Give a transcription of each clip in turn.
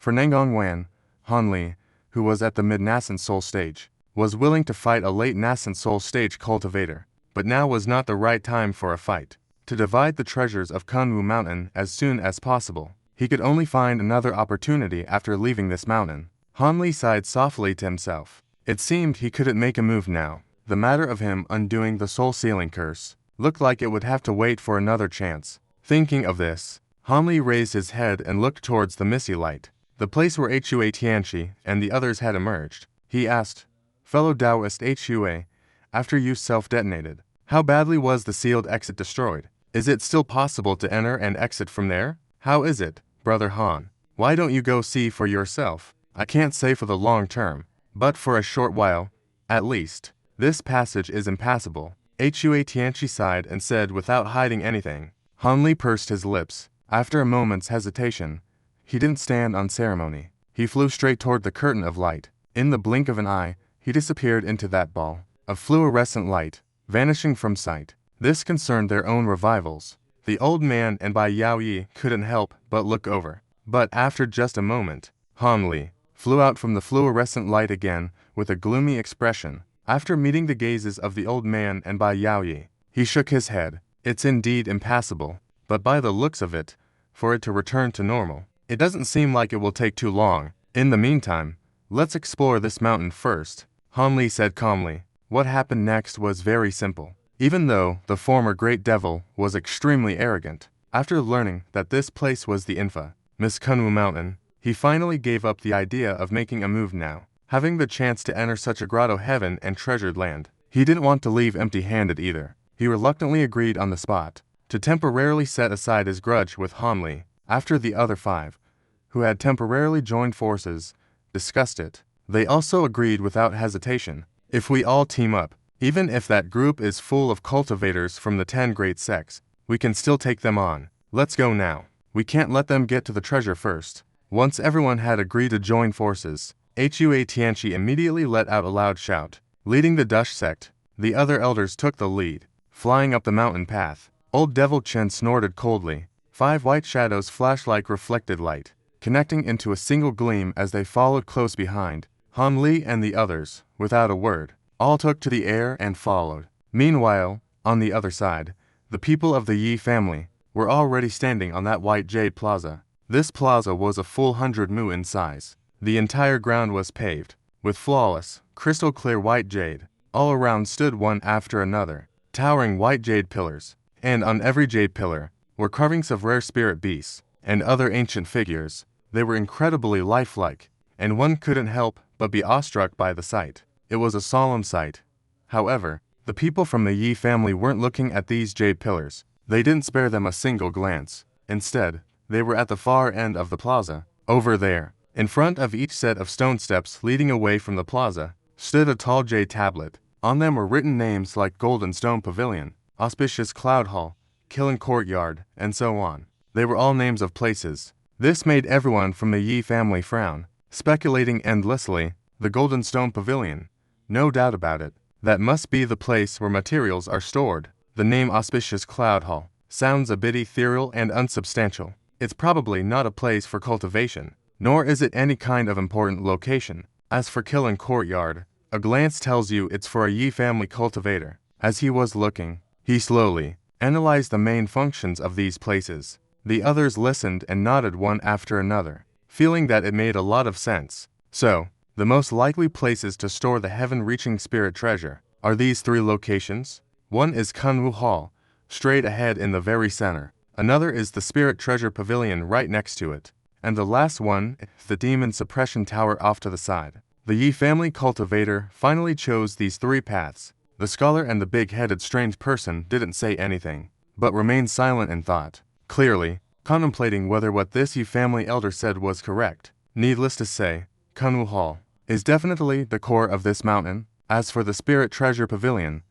For Nangongwan, Han Li, who was at the mid-nascent soul stage, was willing to fight a late nascent soul stage cultivator, but now was not the right time for a fight. To divide the treasures of Kunwu Mountain as soon as possible, he could only find another opportunity after leaving this mountain. Han Li sighed softly to himself. It seemed he couldn't make a move now. The matter of him undoing the soul-sealing curse looked like it would have to wait for another chance. Thinking of this, Han Li raised his head and looked towards the misty light, the place where Hua Tianqi and the others had emerged. He asked, "Fellow Taoist Hua, after you self-detonated, how badly was the sealed exit destroyed? Is it still possible to enter and exit from there? How is it, Brother Han? Why don't you go see for yourself? I can't say for the long term, but for a short while, at least, this passage is impassable." Hua Tianqi sighed and said without hiding anything. Han Li pursed his lips. After a moment's hesitation, he didn't stand on ceremony. He flew straight toward the curtain of light. In the blink of an eye, he disappeared into that ball of fluorescent light, vanishing from sight. This concerned their own revivals. The old man and Bai Yaoyi couldn't help but look over. But after just a moment, Han Li flew out from the fluorescent light again with a gloomy expression. After meeting the gazes of the old man and Bai Yaoyi, he shook his head. It's indeed impassable, but by the looks of it, for it to return to normal, it doesn't seem like it will take too long. In the meantime, let's explore this mountain first, Han Li said calmly. What happened next was very simple. Even though the former great devil was extremely arrogant, after learning that this place was the infamous Kunwu Mountain, he finally gave up the idea of making a move now. Having the chance to enter such a grotto heaven and treasured land, he didn't want to leave empty-handed either. He reluctantly agreed on the spot to temporarily set aside his grudge with Han Li. After the other 5, who had temporarily joined forces, discussed it, they also agreed without hesitation. If we all team up, even if that group is full of cultivators from the 10 great sects, we can still take them on. Let's go now. We can't let them get to the treasure first. Once everyone had agreed to join forces, Hua Tianqi immediately let out a loud shout. Leading the Dush sect, the other elders took the lead, flying up the mountain path. Old Devil Chen snorted coldly. 5 white shadows flashed like reflected light, connecting into a single gleam as they followed close behind. Han Li and the others, without a word, all took to the air and followed. Meanwhile, on the other side, the people of the Yi family were already standing on that white jade plaza. This plaza was a full 100 mu in size. The entire ground was paved with flawless, crystal-clear white jade. All around stood one after another, towering white jade pillars, and on every jade pillar were carvings of rare spirit beasts and other ancient figures. They were incredibly lifelike, and one couldn't help but be awestruck by the sight. It was a solemn sight. However, the people from the Yi family weren't looking at these jade pillars. They didn't spare them a single glance. Instead, they were at the far end of the plaza. Over there, in front of each set of stone steps leading away from the plaza, stood a tall jade tablet. On them were written names like Golden Stone Pavilion, Auspicious Cloud Hall, Killing Courtyard, and so on. They were all names of places. This made everyone from the Yi family frown, speculating endlessly. The Golden Stone Pavilion. No doubt about it. That must be the place where materials are stored. The name Auspicious Cloud Hall sounds a bit ethereal and unsubstantial. It's probably not a place for cultivation, nor is it any kind of important location. As for Killing Courtyard, a glance tells you it's for a Yi family cultivator. As he was looking, he slowly analyzed the main functions of these places. The others listened and nodded one after another, feeling that it made a lot of sense. So, the most likely places to store the heaven-reaching spirit treasure are these 3 locations. One is Kunwu Hall, straight ahead in the very center. Another is the Spirit Treasure Pavilion right next to it. And the last one is the Demon Suppression Tower off to the side. The Yi family cultivator finally chose these 3 paths. The scholar and the big-headed strange person didn't say anything, but remained silent in thought, clearly contemplating whether what this Yi family elder said was correct. Needless to say, Kunwu Hall is definitely the core of this mountain. As for the Spirit Treasure Pavilion,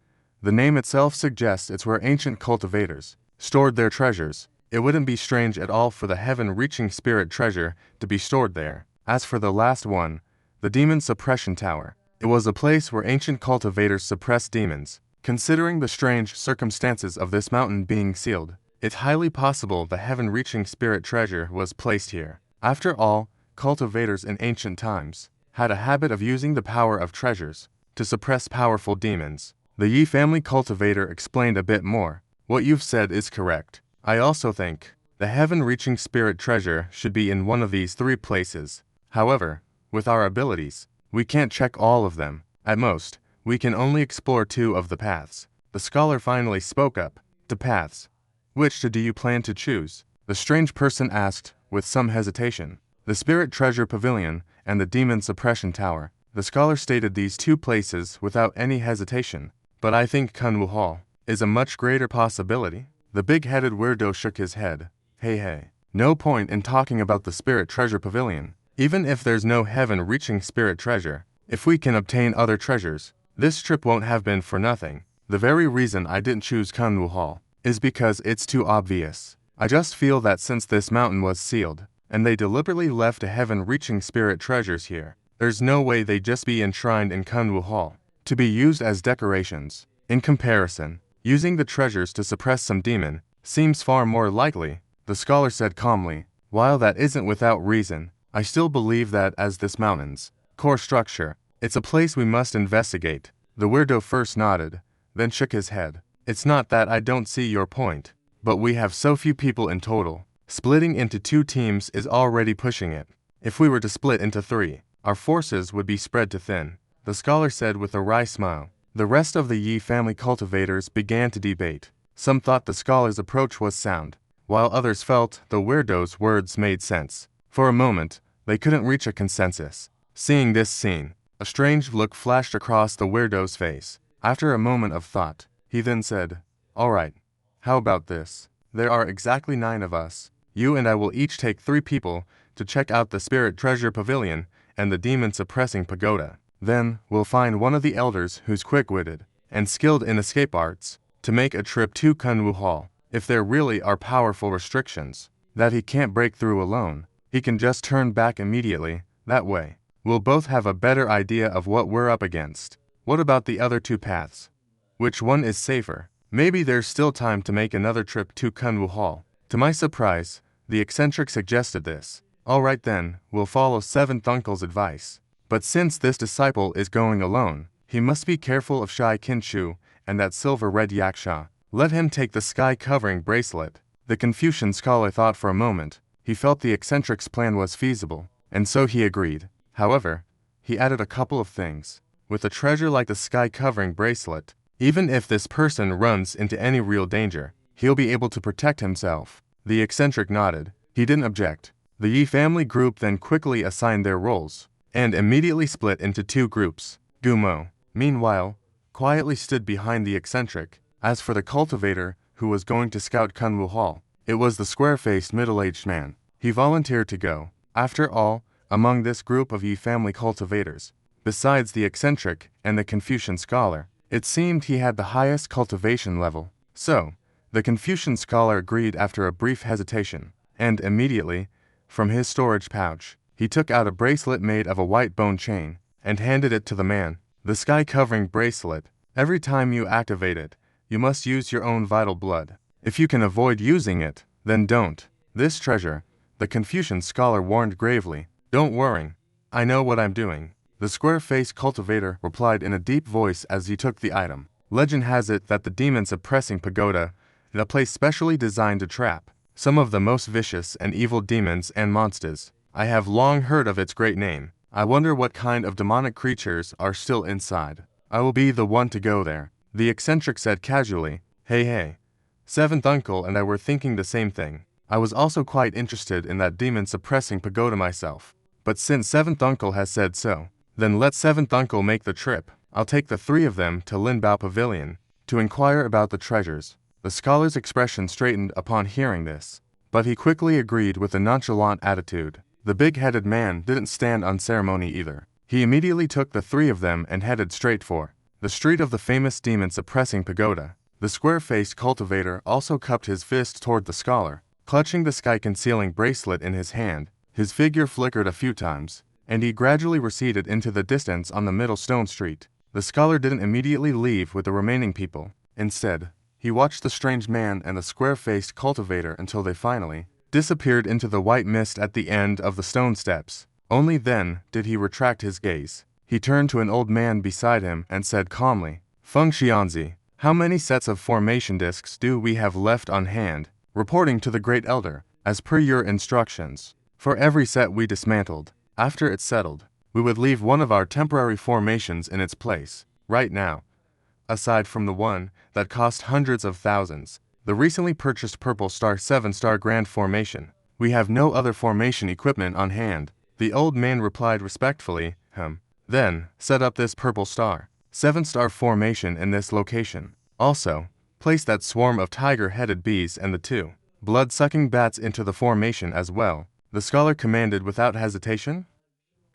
the name itself suggests it's where ancient cultivators stored their treasures. It wouldn't be strange at all for the heaven-reaching spirit treasure to be stored there. As for the last one, the Demon Suppression Tower, it was a place where ancient cultivators suppressed demons. Considering the strange circumstances of this mountain being sealed, it's highly possible the heaven-reaching spirit treasure was placed here. After all, cultivators in ancient times had a habit of using the power of treasures to suppress powerful demons. The Yi family cultivator explained a bit more. What you've said is correct. I also think the heaven-reaching spirit treasure should be in one of these 3 places. However, with our abilities, we can't check all of them. At most, we can only explore 2 of the paths. The scholar finally spoke up. The paths. Which 2 do you plan to choose? The strange person asked, with some hesitation. The Spirit Treasure Pavilion and the Demon Suppression Tower. The scholar stated these 2 places without any hesitation. But I think Kunwu Hall is a much greater possibility. The big-headed weirdo shook his head. Hey, no point in talking about the Spirit Treasure Pavilion. Even if there's no heaven-reaching spirit treasure, if we can obtain other treasures, this trip won't have been for nothing. The very reason I didn't choose Kunwu Hall is because it's too obvious. I just feel that since this mountain was sealed, and they deliberately left a heaven-reaching spirit treasures here, there's no way they'd just be enshrined in Kunwu Hall to be used as decorations. In comparison, using the treasures to suppress some demon seems far more likely, the scholar said calmly. While that isn't without reason, I still believe that as this mountain's core structure, it's a place we must investigate. The weirdo first nodded, then shook his head. It's not that I don't see your point, but we have so few people in total. Splitting into 2 teams is already pushing it. If we were to split into 3, our forces would be spread too thin, the scholar said with a wry smile. The rest of the Yi family cultivators began to debate. Some thought the scholar's approach was sound, while others felt the weirdo's words made sense. For a moment, they couldn't reach a consensus. Seeing this scene, a strange look flashed across the weirdo's face. After a moment of thought, he then said, "All right, how about this? There are exactly 9 of us. You and I will each take 3 people to check out the Spirit Treasure Pavilion and the Demon Suppressing Pagoda. Then, we'll find one of the elders who's quick-witted and skilled in escape arts to make a trip to Kunwu Hall. If there really are powerful restrictions that he can't break through alone, he can just turn back immediately. That way, we'll both have a better idea of what we're up against. What about the other 2 paths? Which one is safer? Maybe there's still time to make another trip to Kunwu Hall." To my surprise, the eccentric suggested this. "All right then, we'll follow 7th Uncle's advice. But since this disciple is going alone, he must be careful of Xuan Qingzi and that silver-red yaksha. Let him take the sky-covering bracelet." The Confucian scholar thought for a moment. He felt the eccentric's plan was feasible, and so he agreed. However, he added a couple of things. With a treasure like the sky-covering bracelet, even if this person runs into any real danger, he'll be able to protect himself. The eccentric nodded. He didn't object. The Yi family group then quickly assigned their roles, and immediately split into 2 groups. Gumo, meanwhile, quietly stood behind the eccentric. As for the cultivator, who was going to scout Kunwu Hall, it was the square-faced middle-aged man. He volunteered to go. After all, among this group of Yi family cultivators, besides the eccentric and the Confucian scholar, it seemed he had the highest cultivation level. So, the Confucian scholar agreed after a brief hesitation, and immediately, from his storage pouch, he took out a bracelet made of a white bone chain, and handed it to the man. The sky-covering bracelet. Every time you activate it, you must use your own vital blood. If you can avoid using it, then don't. This treasure, the Confucian scholar warned gravely. Don't worry. I know what I'm doing. The square-faced cultivator replied in a deep voice as he took the item. Legend has it that the demon-suppressing pagoda is a place specially designed to trap some of the most vicious and evil demons and monsters. I have long heard of its great name. I wonder what kind of demonic creatures are still inside. I will be the one to go there. The eccentric said casually. Hey. 7th Uncle and I were thinking the same thing. I was also quite interested in that demon-suppressing pagoda myself. But since 7th Uncle has said so, then let 7th Uncle make the trip. I'll take the 3 of them to Linbao Pavilion to inquire about the treasures. The scholar's expression straightened upon hearing this, but he quickly agreed with a nonchalant attitude. The big-headed man didn't stand on ceremony either. He immediately took the 3 of them and headed straight for the street of the famous demon-suppressing pagoda. The square-faced cultivator also cupped his fist toward the scholar, clutching the sky-concealing bracelet in his hand. His figure flickered a few times, and he gradually receded into the distance on the middle stone street. The scholar didn't immediately leave with the remaining people. Instead, he watched the strange man and the square-faced cultivator until they finally disappeared into the white mist at the end of the stone steps. Only then did he retract his gaze. He turned to an old man beside him and said calmly, "Feng Xianzi, how many sets of formation discs do we have left on hand?" Reporting to the Great Elder, "As per your instructions, for every set we dismantled, after it's settled, we would leave one of our temporary formations in its place. Right now, aside from the one that cost hundreds of thousands, the recently purchased Purple Star 7-star Grand Formation, we have no other formation equipment on hand." The old man replied respectfully, "Then, set up this Purple Star 7-star formation in this location. Also, place that swarm of tiger-headed bees and the 2 blood-sucking bats into the formation as well," the scholar commanded without hesitation.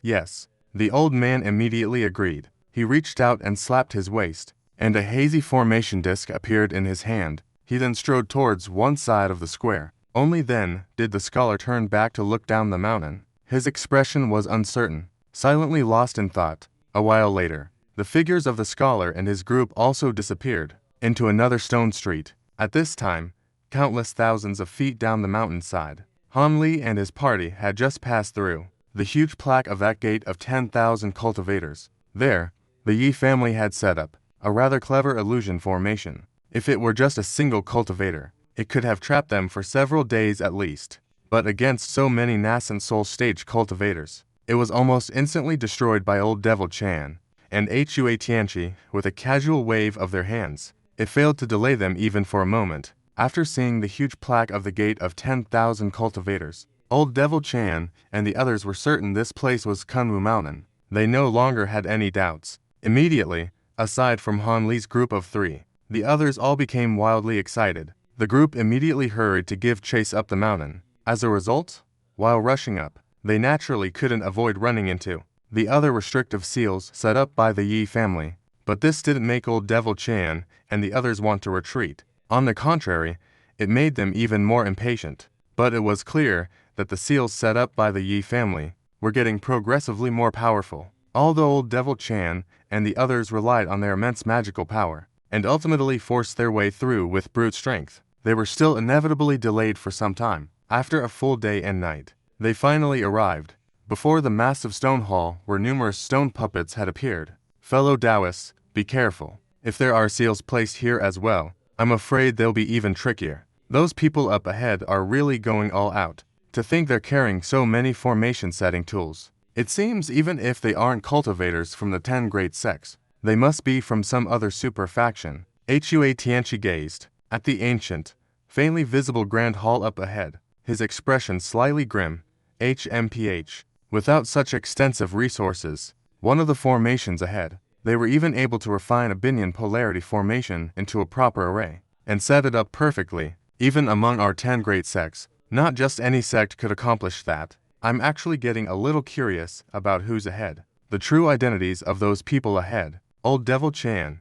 "Yes." The old man immediately agreed. He reached out and slapped his waist, and a hazy formation disc appeared in his hand. He then strode towards one side of the square. Only then did the scholar turn back to look down the mountain. His expression was uncertain, silently lost in thought. A while later, the figures of the scholar and his group also disappeared into another stone street. At this time, countless thousands of feet down the mountainside, Han Li and his party had just passed through the huge plaque of that gate of 10,000 cultivators. There, the Yi family had set up a rather clever illusion formation. If it were just a single cultivator, it could have trapped them for several days at least. But against so many nascent soul stage cultivators, it was almost instantly destroyed by old Devil Chan and Hua Tianqi with a casual wave of their hands. It failed to delay them even for a moment. After seeing the huge plaque of the gate of 10,000 cultivators, old Devil Chan and the others were certain this place was Kunwu Mountain. They no longer had any doubts. Immediately, aside from Han Li's group of 3, the others all became wildly excited. The group immediately hurried to give chase up the mountain. As a result, while rushing up, they naturally couldn't avoid running into the other restrictive seals set up by the Yi family. But this didn't make old Devil Chan and the others want to retreat. On the contrary, it made them even more impatient. But it was clear that the seals set up by the Yi family were getting progressively more powerful. Although old Devil Chan and the others relied on their immense magical power and ultimately forced their way through with brute strength, they were still inevitably delayed for some time. After a full day and night, they finally arrived before the massive stone hall where numerous stone puppets had appeared. "Fellow Taoists, be careful. If there are seals placed here as well, I'm afraid they'll be even trickier. Those people up ahead are really going all out. To think they're carrying so many formation-setting tools. It seems even if they aren't cultivators from the 10 great sects, they must be from some other super faction." Hua Tianqi gazed at the ancient, faintly visible grand hall up ahead, his expression slightly grim. HMPH. Without such extensive resources, one of the formations ahead, they were even able to refine a binyan polarity formation into a proper array, and set it up perfectly. Even among our 10 great sects, not just any sect could accomplish that. I'm actually getting a little curious about who's ahead. The true identities of those people ahead. Old Devil Chan,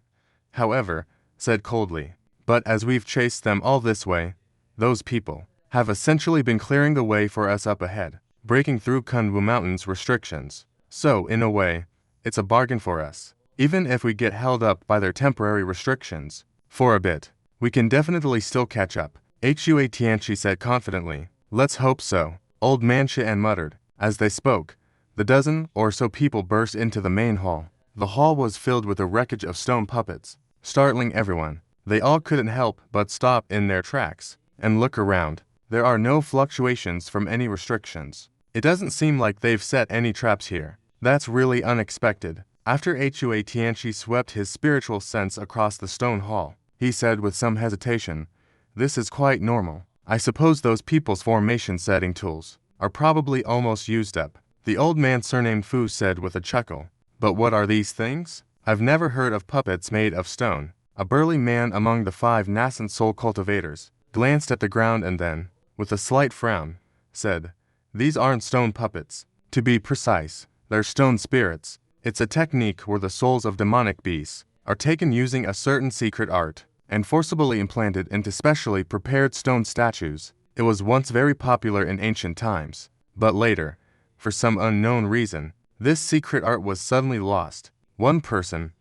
however, said coldly, "But as we've chased them all this way, those people have essentially been clearing the way for us up ahead, breaking through Kunwu Mountain's restrictions. So, in a way, it's a bargain for us. Even if we get held up by their temporary restrictions for a bit, we can definitely still catch up." Hua Tianqi said confidently. "Let's hope so," Old Man Xian muttered. As they spoke, the dozen or so people burst into the main hall. The hall was filled with a wreckage of stone puppets, startling everyone. They all couldn't help but stop in their tracks and look around. There are no fluctuations from any restrictions. It doesn't seem like they've set any traps here. That's really unexpected. After Hua Tianqi swept his spiritual sense across the stone hall, he said with some hesitation, "This is quite normal. I suppose those people's formation setting tools are probably almost used up." The old man surnamed Fu said with a chuckle, "But what are these things? I've never heard of puppets made of stone." A burly man among the 5 nascent soul cultivators glanced at the ground and then, with a slight frown, said, "These aren't stone puppets. To be precise, they're stone spirits. It's a technique where the souls of demonic beasts are taken using a certain secret art and forcibly implanted into specially prepared stone statues. It was once very popular in ancient times, but later, for some unknown reason, this secret art was suddenly lost." One person,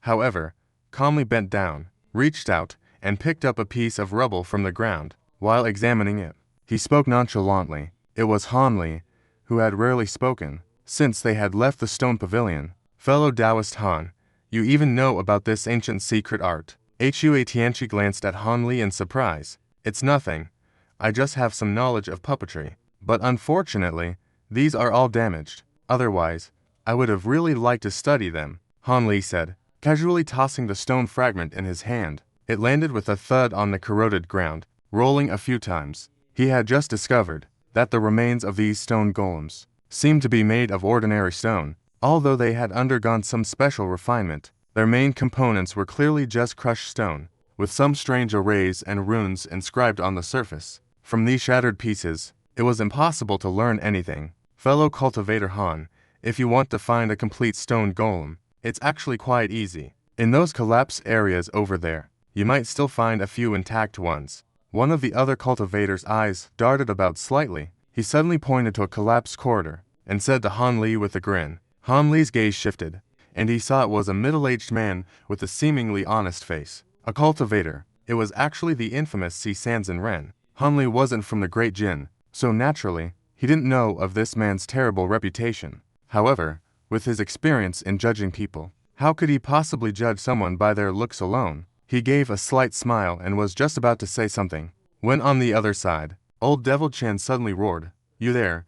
however, calmly bent down, reached out, and picked up a piece of rubble from the ground. While examining it, He spoke nonchalantly. It was Han Li, who had rarely spoken since they had left the stone pavilion. Fellow Taoist Han, you even know about this ancient secret art. Hua Tianqi glanced at Han Li in surprise. It's nothing. I just have some knowledge of puppetry. But unfortunately, these are all damaged. Otherwise, I would have really liked to study them, Han Li said, casually tossing the stone fragment in his hand. It landed with a thud on the corroded ground, rolling a few times. He had just discovered that the remains of these stone golems seemed to be made of ordinary stone. Although they had undergone some special refinement, their main components were clearly just crushed stone, with some strange arrays and runes inscribed on the surface. From these shattered pieces, it was impossible to learn anything. Fellow cultivator Han, if you want to find a complete stone golem, it's actually quite easy. In those collapsed areas over there, you might still find a few intact ones. One of the other cultivator's eyes darted about slightly. He suddenly pointed to a collapsed corridor and said to Han Li with a grin. Han Li's gaze shifted, and he saw it was a middle-aged man with a seemingly honest face. A cultivator. It was actually the infamous Si Sanzhen Ren. Han Li wasn't from the Great Jin, so naturally, he didn't know of this man's terrible reputation. However, with his experience in judging people, how could he possibly judge someone by their looks alone? He gave a slight smile and was just about to say something, when on the other side, old Devil Chen suddenly roared, "You there?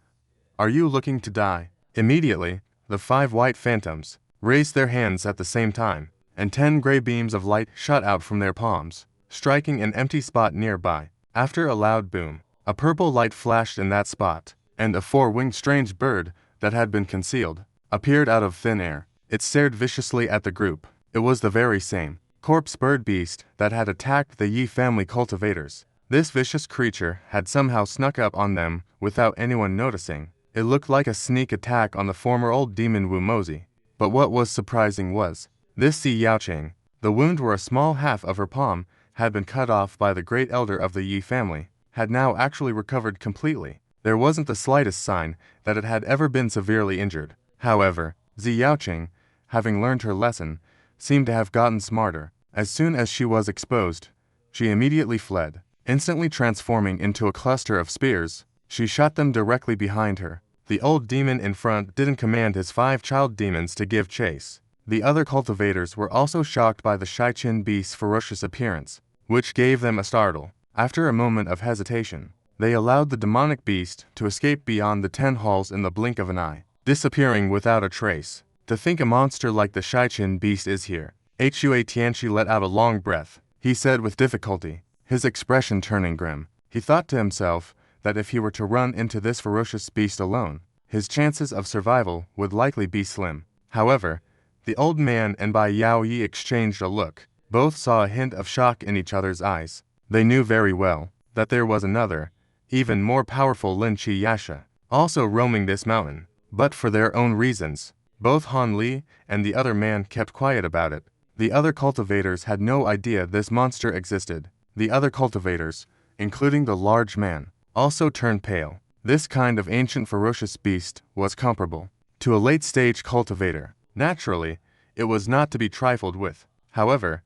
Are you looking to die?" Immediately, the 5 white phantoms raised their hands at the same time, and 10 gray beams of light shot out from their palms, striking an empty spot nearby. After a loud boom, a purple light flashed in that spot, and a 4-winged strange bird that had been concealed appeared out of thin air. It stared viciously at the group. It was the very same corpse bird beast that had attacked the Yi family cultivators. This vicious creature had somehow snuck up on them without anyone noticing. It looked like a sneak attack on the former old demon Wu Mozi. But what was surprising was, this Si Yaoqing, the wound where a small half of her palm had been cut off by the great elder of the Yi family, had now actually recovered completely. There wasn't the slightest sign that it had ever been severely injured. However, Si Yaoqing, having learned her lesson, seemed to have gotten smarter. As soon as she was exposed, she immediately fled. Instantly transforming into a cluster of spears, she shot them directly behind her. The old demon in front didn't command his 5 child demons to give chase. The other cultivators were also shocked by the Shaiqin beast's ferocious appearance, which gave them a startle. After a moment of hesitation, they allowed the demonic beast to escape beyond the 10 halls in the blink of an eye, disappearing without a trace. To think a monster like the Shaiqin beast is here. Hua Tianqi let out a long breath. He said with difficulty, his expression turning grim. He thought to himself that if he were to run into this ferocious beast alone, his chances of survival would likely be slim. However, the old man and Bai Yao Yi exchanged a look. Both saw a hint of shock in each other's eyes. They knew very well that there was another, even more powerful Lin Qi Yasha, also roaming this mountain. But for their own reasons, both Han Li and the other man kept quiet about it. The other cultivators had no idea this monster existed. The other cultivators, including the large man, also turned pale. This kind of ancient ferocious beast was comparable to a late-stage cultivator. Naturally, it was not to be trifled with. However,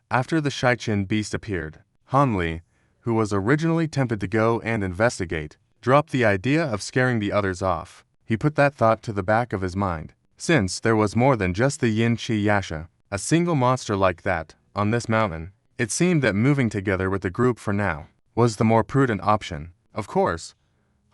after the Shaiqin beast appeared, Han Li, who was originally tempted to go and investigate, dropped the idea of scaring the others off. He put that thought to the back of his mind. Since there was more than just the Yin Qi Yasha, a single monster like that, on this mountain, it seemed that moving together with the group for now was the more prudent option. Of course,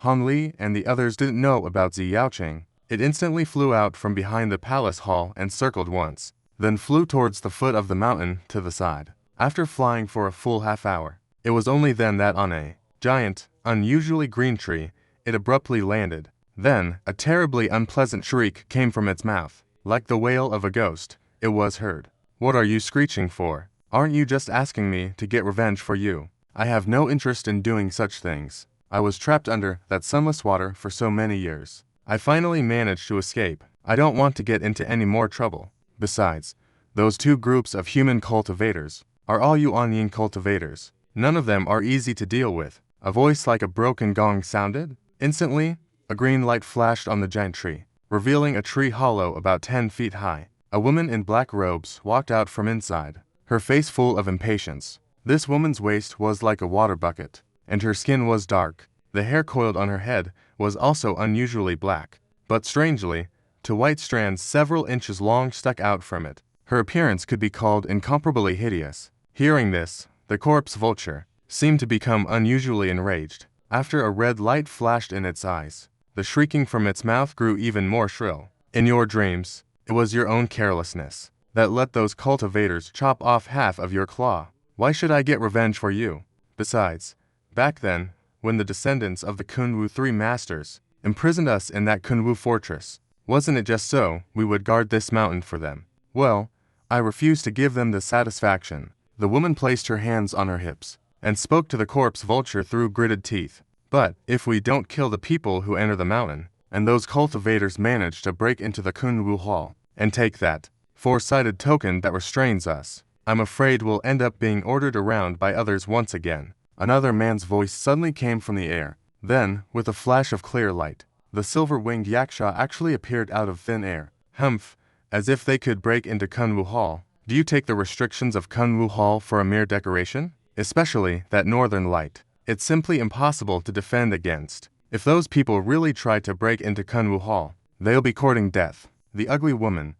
Han Li and the others didn't know about Si Yaoqing. It instantly flew out from behind the palace hall and circled once, then flew towards the foot of the mountain to the side. After flying for a full half-hour, it was only then that on a giant, unusually green tree, it abruptly landed. Then, a terribly unpleasant shriek came from its mouth. Like the wail of a ghost, it was heard. "What are you screeching for? Aren't you just asking me to get revenge for you? I have no interest in doing such things. I was trapped under that sunless water for so many years. I finally managed to escape. I don't want to get into any more trouble. Besides, those 2 groups of human cultivators are all Yuanyin cultivators. None of them are easy to deal with." A voice like a broken gong sounded. Instantly, a green light flashed on the giant tree, revealing a tree hollow about 10 feet high. A woman in black robes walked out from inside, her face full of impatience. This woman's waist was like a water bucket, and her skin was dark, The hair coiled on her head was also unusually black, but strangely, two white strands several inches long stuck out from it. Her appearance could be called incomparably hideous. Hearing this, the corpse vulture seemed to become unusually enraged. After a red light flashed in its eyes, the shrieking from its mouth grew even more shrill. In your dreams, it was your own carelessness that let those cultivators chop off half of your claw. Why should I get revenge for you? Besides, back then, when the descendants of the Kunwu Three Masters imprisoned us in that Kunwu fortress, wasn't it just so we would guard this mountain for them? Well, I refuse to give them the satisfaction. The woman placed her hands on her hips and spoke to the corpse vulture through gritted teeth. But if we don't kill the people who enter the mountain, and those cultivators manage to break into the Kunwu Hall and take that four-sided token that restrains us, I'm afraid we'll end up being ordered around by others once again. Another man's voice suddenly came from the air. Then, with a flash of clear light, the silver-winged yaksha actually appeared out of thin air. Humph, as if they could break into Kunwu Hall. Do you take the restrictions of Kunwu Hall for a mere decoration? Especially that northern light. It's simply impossible to defend against. If those people really try to break into Kunwu Hall, they'll be courting death. The ugly woman,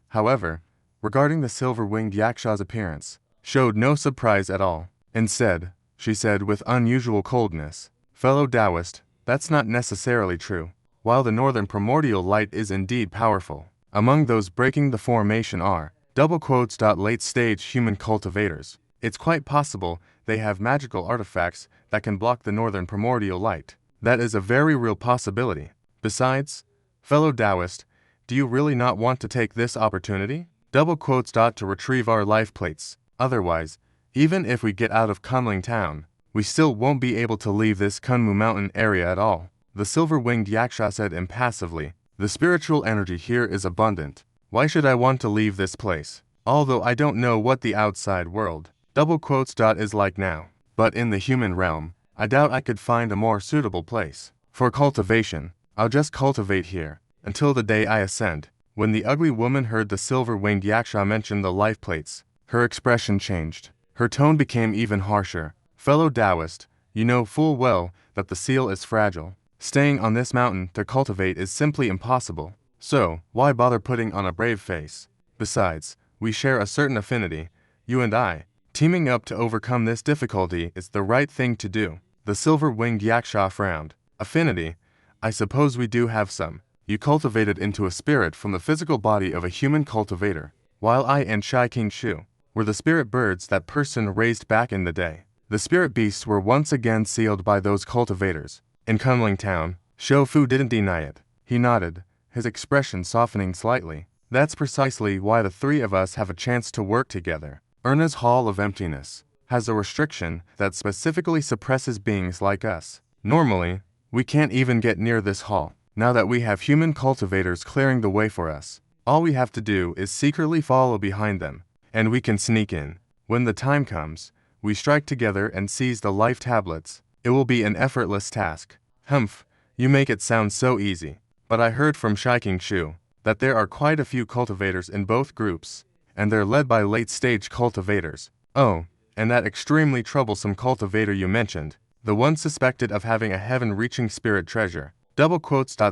however, regarding the silver-winged yaksha's appearance, showed no surprise at all. Instead, she said with unusual coldness, "Fellow Taoist, that's not necessarily true. While the northern primordial light is indeed powerful, among those breaking the formation are late-stage human cultivators. It's quite possible they have magical artifacts that can block the northern primordial light. That is a very real possibility. Besides, fellow Taoist, do you really not want to take this opportunity? To retrieve our life plates. Otherwise, even if we get out of Kunling Town, we still won't be able to leave this Kunwu Mountain area at all." The silver-winged yaksha said impassively, "The spiritual energy here is abundant. Why should I want to leave this place? Although I don't know what the outside world is like now. But in the human realm, I doubt I could find a more suitable place. For cultivation, I'll just cultivate here, until the day I ascend." When the ugly woman heard the silver-winged yaksha mention the life plates, her expression changed. Her tone became even harsher. "Fellow Taoist, you know full well that the seal is fragile. Staying on this mountain to cultivate is simply impossible. So, why bother putting on a brave face? Besides, we share a certain affinity, you and I. Teaming up to overcome this difficulty is the right thing to do." The silver-winged yaksha frowned. "Affinity? I suppose we do have some. You cultivated into a spirit from the physical body of a human cultivator, while I and Xuan Qingzi were the spirit birds that person raised back in the day. The spirit beasts were once again sealed by those cultivators. In Kunling Town, Shofu didn't deny it. He nodded, his expression softening slightly. "That's precisely why the three of us have a chance to work together. Erna's Hall of Emptiness has a restriction that specifically suppresses beings like us. Normally, we can't even get near this hall. Now that we have human cultivators clearing the way for us, all we have to do is secretly follow behind them, and we can sneak in. When the time comes, we strike together and seize the life tablets. It will be an effortless task." "Humph, you make it sound so easy. But I heard from Xuan Qingzi that there are quite a few cultivators in both groups, and they're led by late-stage cultivators. Oh, and that extremely troublesome cultivator you mentioned, the one suspected of having a heaven-reaching spirit treasure,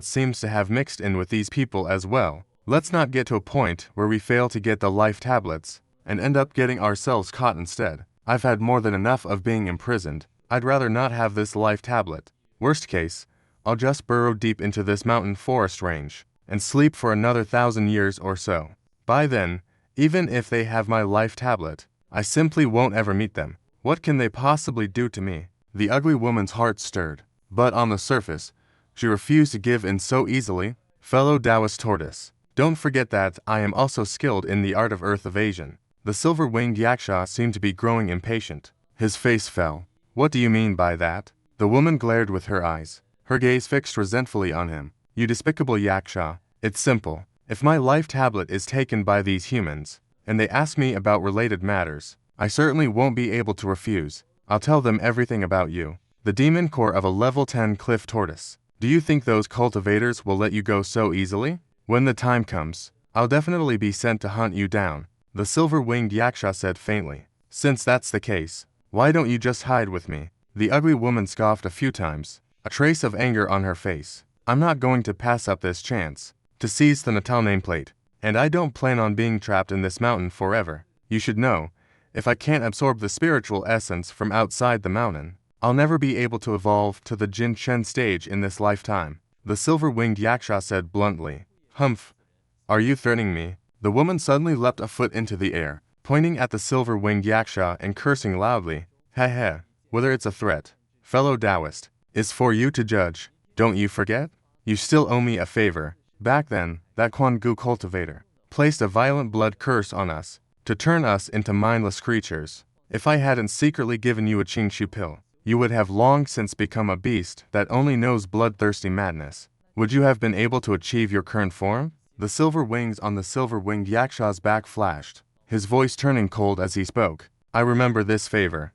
seems to have mixed in with these people as well. Let's not get to a point where we fail to get the life tablets, and end up getting ourselves caught instead. I've had more than enough of being imprisoned. I'd rather not have this life tablet. Worst case, I'll just burrow deep into this mountain forest range, and sleep for another 1,000 years or so. By then, even if they have my life tablet, I simply won't ever meet them. What can they possibly do to me?" The ugly woman's heart stirred, but on the surface, she refused to give in so easily. "Fellow Taoist tortoise, don't forget that I am also skilled in the art of earth evasion." The silver-winged yaksha seemed to be growing impatient. His face fell. "What do you mean by that?" The woman glared with her eyes, her gaze fixed resentfully on him. "You despicable yaksha, it's simple. If my life tablet is taken by these humans, and they ask me about related matters, I certainly won't be able to refuse. I'll tell them everything about you. The demon core of a level 10 cliff tortoise. Do you think those cultivators will let you go so easily? When the time comes, I'll definitely be sent to hunt you down." The silver-winged yaksha said faintly. "Since that's the case, why don't you just hide with me?" The ugly woman scoffed a few times. a trace of anger on her face. I'm not going to pass up this chance to seize the Natal nameplate, and I don't plan on being trapped in this mountain forever. You should know, if I can't absorb the spiritual essence from outside the mountain, I'll never be able to evolve to the Jin Chen stage in this lifetime. The silver-winged yaksha said bluntly. Humph. Are you threatening me? The woman suddenly leapt a foot into the air, pointing at the silver-winged yaksha and cursing loudly. Heh. Whether it's a threat, fellow Taoist, is for you to judge. Don't you forget? You still owe me a favor. Back then, that Kunwu cultivator placed a violent blood curse on us to turn us into mindless creatures. If I hadn't secretly given you a Qingzi pill, you would have long since become a beast that only knows bloodthirsty madness. Would you have been able to achieve your current form? The silver wings on the silver-winged yaksha's back flashed, his voice turning cold as he spoke. I remember this favor.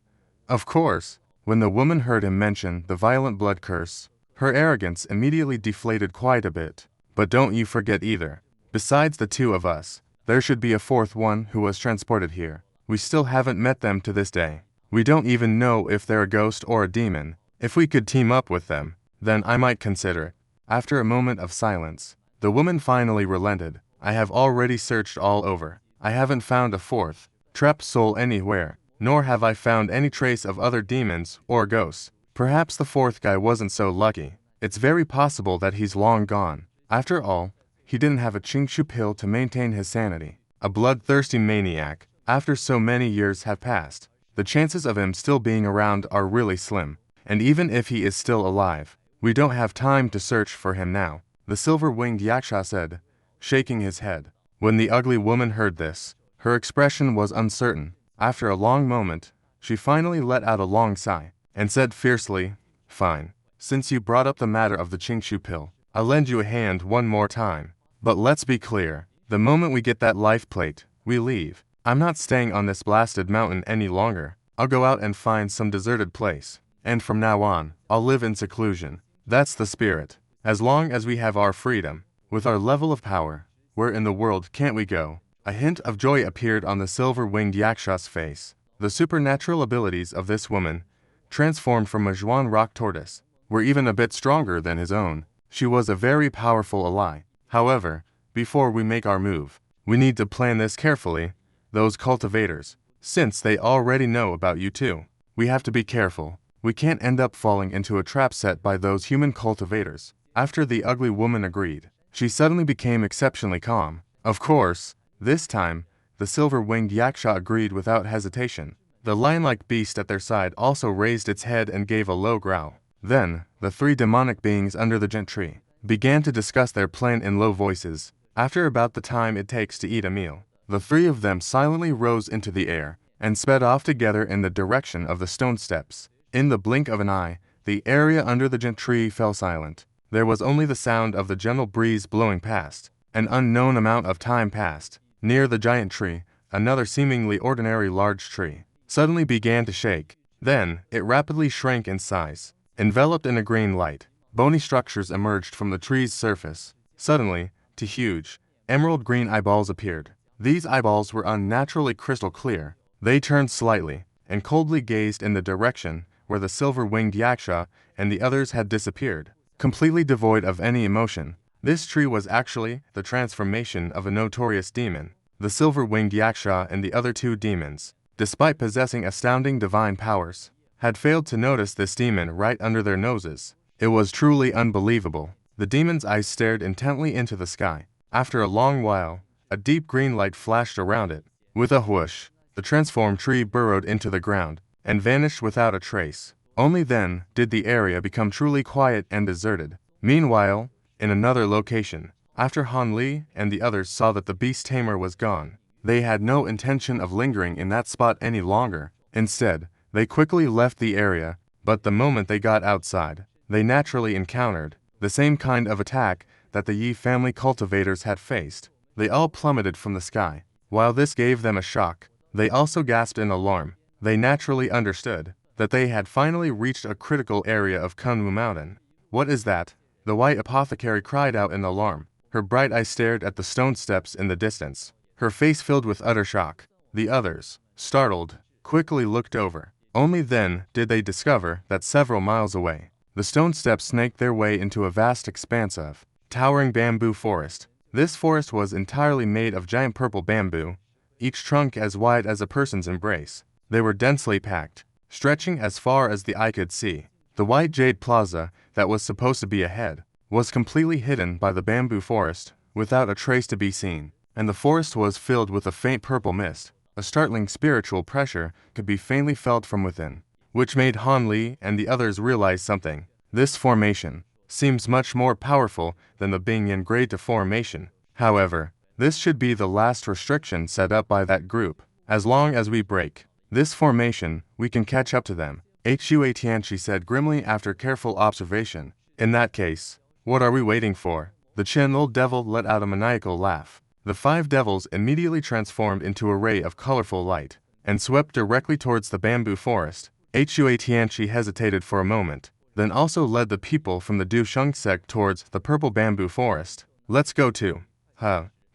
Of course. When the woman heard him mention the violent blood curse, her arrogance immediately deflated quite a bit. But don't you forget either. Besides the two of us, there should be a fourth one who was transported here. We still haven't met them to this day. We don't even know if they're a ghost or a demon. If we could team up with them, then I might consider it. After a moment of silence, the woman finally relented. I have already searched all over. I haven't found a fourth trapped soul anywhere, nor have I found any trace of other demons or ghosts. Perhaps the fourth guy wasn't so lucky. It's very possible that he's long gone. After all, he didn't have a Qingzi pill to maintain his sanity. A bloodthirsty maniac. After so many years have passed, the chances of him still being around are really slim. And even if he is still alive, we don't have time to search for him now, the silver-winged yaksha said, shaking his head. When the ugly woman heard this, her expression was uncertain. After a long moment, she finally let out a long sigh, and said fiercely, Fine. Since you brought up the matter of the Qingzi pill, I'll lend you a hand one more time. But let's be clear, the moment we get that life plate, we leave. I'm not staying on this blasted mountain any longer. I'll go out and find some deserted place. And from now on, I'll live in seclusion. That's the spirit. As long as we have our freedom, with our level of power, where in the world can't we go? A hint of joy appeared on the silver-winged yaksha's face. The supernatural abilities of this woman, transformed from a Xuan rock tortoise, were even a bit stronger than his own. She was a very powerful ally. However, before we make our move, we need to plan this carefully. Those cultivators, since they already know about you too, we have to be careful. We can't end up falling into a trap set by those human cultivators. After the ugly woman agreed, she suddenly became exceptionally calm. Of course, this time, the silver-winged yaksha agreed without hesitation. The lion-like beast at their side also raised its head and gave a low growl. Then, the three demonic beings under the giant tree began to discuss their plan in low voices. After about the time it takes to eat a meal, the three of them silently rose into the air and sped off together in the direction of the stone steps. In the blink of an eye, the area under the giant tree fell silent. There was only the sound of the gentle breeze blowing past. An unknown amount of time passed. Near the giant tree, another seemingly ordinary large tree suddenly began to shake. Then, it rapidly shrank in size. Enveloped in a green light, bony structures emerged from the tree's surface. Suddenly, two huge, emerald green eyeballs appeared. These eyeballs were unnaturally crystal clear. They turned slightly, and coldly gazed in the direction where the silver-winged yaksha and the others had disappeared, completely devoid of any emotion. This tree was actually the transformation of a notorious demon. The silver-winged yaksha and the other two demons, despite possessing astounding divine powers, had failed to notice this demon right under their noses. It was truly unbelievable. The demon's eyes stared intently into the sky. After a long while, a deep green light flashed around it. With a whoosh, the transformed tree burrowed into the ground and vanished without a trace. Only then did the area become truly quiet and deserted. Meanwhile, in another location, after Han Li and the others saw that the beast tamer was gone, they had no intention of lingering in that spot any longer. Instead, they quickly left the area, but the moment they got outside, they naturally encountered the same kind of attack that the Yi family cultivators had faced. They all plummeted from the sky. While this gave them a shock, they also gasped in alarm. They naturally understood that they had finally reached a critical area of Kunwu Mountain. What is that? The white apothecary cried out in alarm. Her bright eyes stared at the stone steps in the distance, her face filled with utter shock. The others, startled, quickly looked over. Only then did they discover that several miles away, The stone steps snaked their way into a vast expanse of towering bamboo forest. This forest was entirely made of giant purple bamboo, each trunk as wide as a person's embrace. They were densely packed, stretching as far as the eye could see. The white jade plaza, that was supposed to be ahead, was completely hidden by the bamboo forest, without a trace to be seen, and the forest was filled with a faint purple mist. A startling spiritual pressure could be faintly felt from within, which made Han Li and the others realize something. This formation seems much more powerful than the Bingyan Grade 2 formation. However, this should be the last restriction set up by that group. As long as we break this formation, we can catch up to them. Hua Tianchi said grimly after careful observation. In that case, what are we waiting for? The Chen old devil let out a maniacal laugh. The 5 devils immediately transformed into a ray of colorful light, and swept directly towards the bamboo forest. Hua Tianchi hesitated for a moment, then also led the people from the Dusheng sect towards the purple bamboo forest. Let's go too.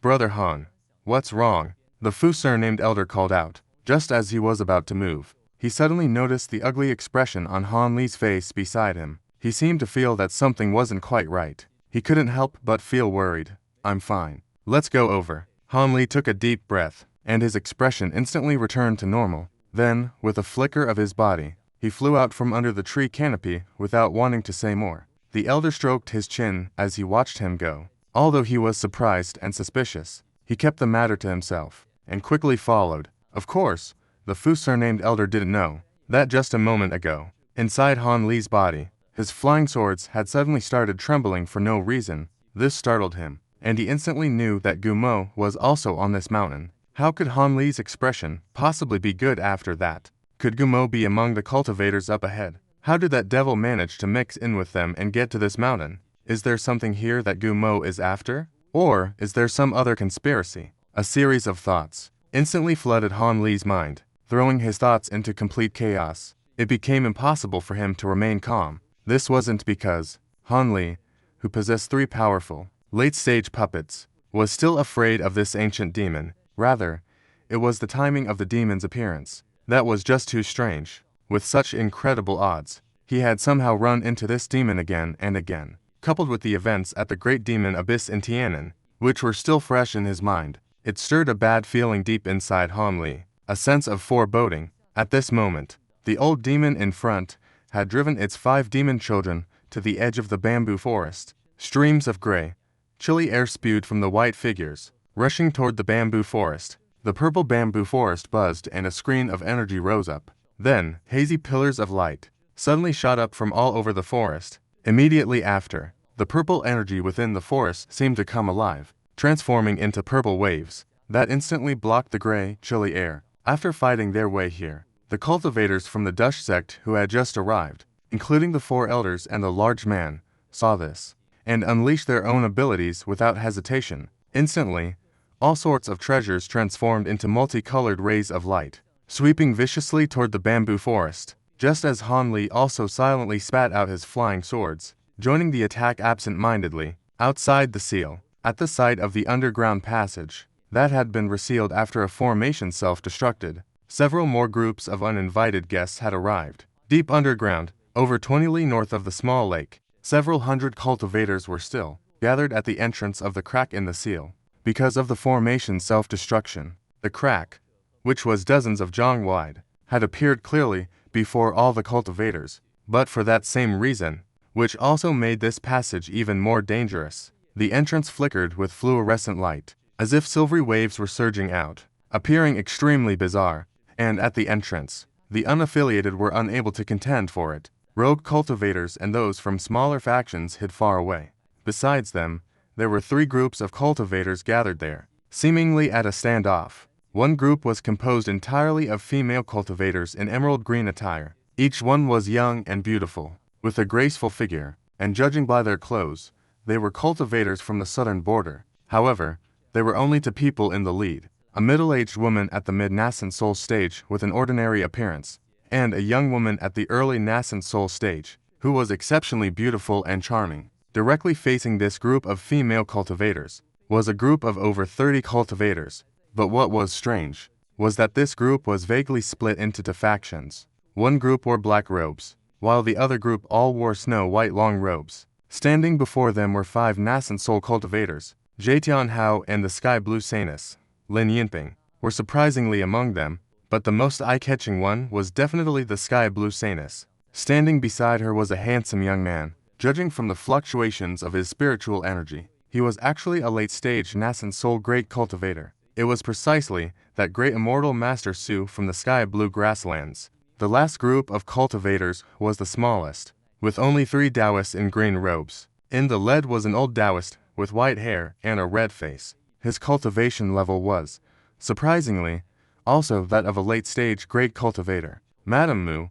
Brother Han. What's wrong? The Fu surnamed elder called out. Just as he was about to move, he suddenly noticed the ugly expression on Han Li's face beside him. He seemed to feel that something wasn't quite right. He couldn't help but feel worried. I'm fine. Let's go over. Han Li took a deep breath, and his expression instantly returned to normal. Then, with a flicker of his body, he flew out from under the tree canopy without wanting to say more. The elder stroked his chin as he watched him go. Although he was surprised and suspicious, he kept the matter to himself, and quickly followed. Of course, the Fu surnamed elder didn't know that just a moment ago, inside Han Li's body, his flying swords had suddenly started trembling for no reason. This startled him, and he instantly knew that Gumo was also on this mountain. How could Han Li's expression possibly be good after that? Could Gumo be among the cultivators up ahead? How did that devil manage to mix in with them and get to this mountain? Is there something here that Gumo is after? Or is there some other conspiracy? A series of thoughts instantly flooded Han Li's mind, throwing his thoughts into complete chaos. It became impossible for him to remain calm. This wasn't because Han Li, who possessed 3 powerful, late-stage puppets, was still afraid of this ancient demon. Rather, it was the timing of the demon's appearance that was just too strange. With such incredible odds, he had somehow run into this demon again and again, coupled with the events at the Great Demon Abyss in Tianan, which were still fresh in his mind. It stirred a bad feeling deep inside Han Li, a sense of foreboding. At this moment, the old demon in front had driven its 5 demon children to the edge of the bamboo forest. Streams of gray, chilly air spewed from the white figures, rushing toward the bamboo forest. The purple bamboo forest buzzed and a screen of energy rose up. Then, hazy pillars of light suddenly shot up from all over the forest. Immediately after, the purple energy within the forest seemed to come alive, transforming into purple waves that instantly blocked the gray, chilly air. After fighting their way here, the cultivators from the Dush sect who had just arrived, including the 4 elders and the large man, saw this, and unleashed their own abilities without hesitation. Instantly, all sorts of treasures transformed into multicolored rays of light, sweeping viciously toward the bamboo forest, just as Han Li also silently spat out his flying swords, joining the attack absent-mindedly. Outside the seal, at the site of the underground passage that had been resealed after a formation self-destructed, several more groups of uninvited guests had arrived. Deep underground, over 20 li north of the small lake, several hundred cultivators were still gathered at the entrance of the crack in the seal. Because of the formation's self-destruction, the crack, which was dozens of zhang wide, had appeared clearly before all the cultivators. But for that same reason, which also made this passage even more dangerous, the entrance flickered with fluorescent light, as if silvery waves were surging out, appearing extremely bizarre, and at the entrance, the unaffiliated were unable to contend for it. Rogue cultivators and those from smaller factions hid far away. Besides them, there were 3 groups of cultivators gathered there, seemingly at a standoff. One group was composed entirely of female cultivators in emerald green attire. Each one was young and beautiful, with a graceful figure, and judging by their clothes, they were cultivators from the southern border. However, they were only 2 people in the lead: a middle-aged woman at the mid-nascent soul stage with an ordinary appearance, and a young woman at the early nascent soul stage, who was exceptionally beautiful and charming. Directly facing this group of female cultivators was a group of over 30 cultivators. But what was strange was that this group was vaguely split into 2 factions. One group wore black robes, while the other group all wore snow-white long robes. Standing before them were 5 nascent soul cultivators. Zhe Tianhao and the sky blue Sanus, Lin Yinping, were surprisingly among them, but the most eye-catching one was definitely the sky blue Sanus. Standing beside her was a handsome young man. Judging from the fluctuations of his spiritual energy, he was actually a late-stage nascent soul great cultivator. It was precisely that great immortal Master Su from the sky blue grasslands. The last group of cultivators was the smallest, with only 3 Taoists in green robes. In the lead was an old Taoist with white hair and a red face. His cultivation level was, surprisingly, also that of a late-stage great cultivator. Madam Mu,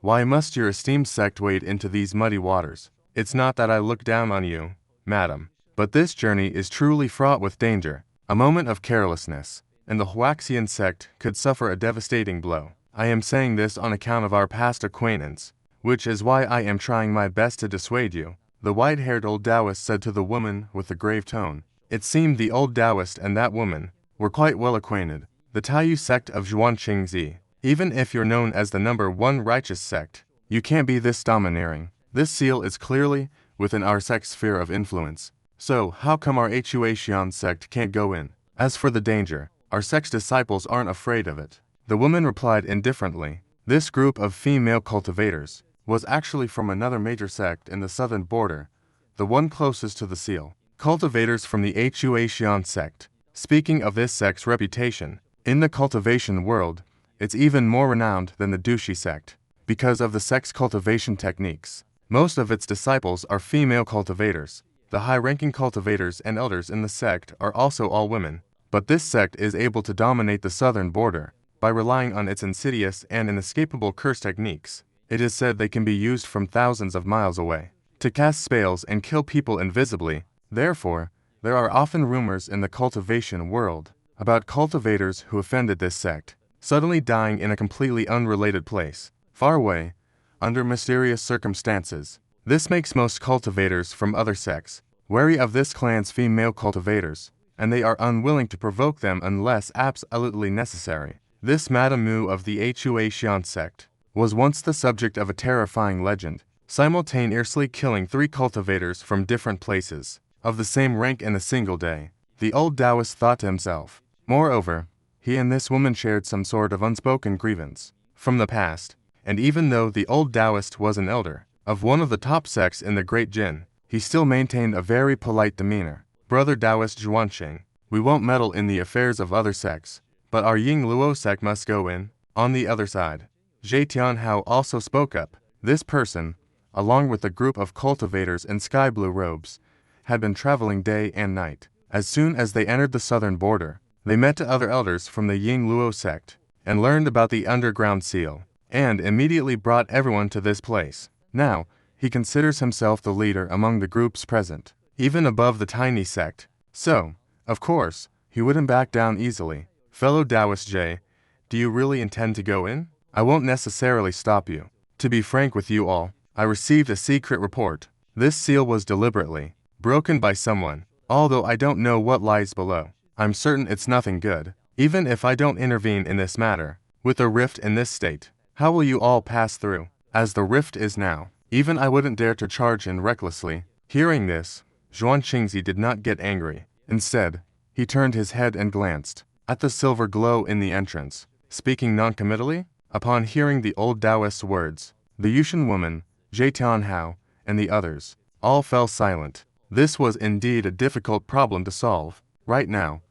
why must your esteemed sect wade into these muddy waters? It's not that I look down on you, madam, but this journey is truly fraught with danger. A moment of carelessness, and the Huaxian sect could suffer a devastating blow. I am saying this on account of our past acquaintance, which is why I am trying my best to dissuade you, the white-haired old Taoist said to the woman with a grave tone. It seemed the old Taoist and that woman were quite well acquainted. The Taiyu sect of Xuan Qingzi. Even if you're known as the #1 righteous sect, you can't be this domineering. This seal is clearly within our sect's sphere of influence. So, how come our Huaxian sect can't go in? As for the danger, our sect's disciples aren't afraid of it. The woman replied indifferently. This group of female cultivators was actually from another major sect in the southern border, the one closest to the seal. Cultivators from the Huaxian sect. Speaking of this sect's reputation, in the cultivation world, it's even more renowned than the Dushi sect, because of the sect's cultivation techniques. Most of its disciples are female cultivators. The high-ranking cultivators and elders in the sect are also all women, but this sect is able to dominate the southern border by relying on its insidious and inescapable curse techniques. It is said they can be used from thousands of miles away to cast spells and kill people invisibly. Therefore, there are often rumors in the cultivation world about cultivators who offended this sect, suddenly dying in a completely unrelated place, far away, under mysterious circumstances. This makes most cultivators from other sects wary of this clan's female cultivators, and they are unwilling to provoke them unless absolutely necessary. This Madame Mu of the Huaxian sect was once the subject of a terrifying legend, simultaneously killing 3 cultivators from different places, of the same rank in a single day. The old Taoist thought to himself. Moreover, he and this woman shared some sort of unspoken grievance from the past, and even though the old Taoist was an elder of one of the top sects in the Great Jin, he still maintained a very polite demeanor. Brother Taoist Zhuanqing, we won't meddle in the affairs of other sects, but our Ying Luo sect must go in. On the other side, Zhe Tianhao also spoke up. This person, along with a group of cultivators in sky blue robes, had been traveling day and night. As soon as they entered the southern border, they met other elders from the Ying Luo sect, and learned about the underground seal, and immediately brought everyone to this place. Now, he considers himself the leader among the groups present, even above the tiny sect. So, of course, he wouldn't back down easily. Fellow Taoist Jay, do you really intend to go in? I won't necessarily stop you. To be frank with you all, I received a secret report. This seal was deliberately broken by someone, although I don't know what lies below. I'm certain it's nothing good. Even if I don't intervene in this matter, with a rift in this state, how will you all pass through? As the rift is now, even I wouldn't dare to charge in recklessly. Hearing this, Xuan Qingzi did not get angry. Instead, he turned his head and glanced at the silver glow in the entrance. Speaking noncommittally, upon hearing the old Taoist's words, the Yushan woman, Zhe Tianhao, and the others all fell silent. This was indeed a difficult problem to solve. Right now,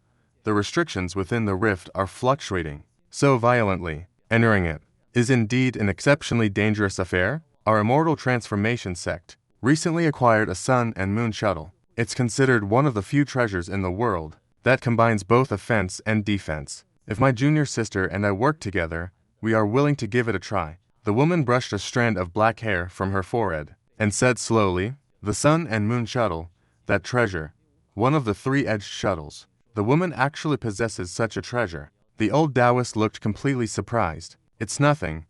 the restrictions within the rift are fluctuating so violently. Entering it is indeed an exceptionally dangerous affair. Our immortal transformation sect recently acquired a sun and moon shuttle. It's considered one of the few treasures in the world that combines both offense and defense. If my junior sister and I work together, we are willing to give it a try. The woman brushed a strand of black hair from her forehead and said slowly, the sun and moon shuttle, that treasure, one of the 3-edged shuttles. The woman actually possesses such a treasure. The old Taoist looked completely surprised. It's nothing.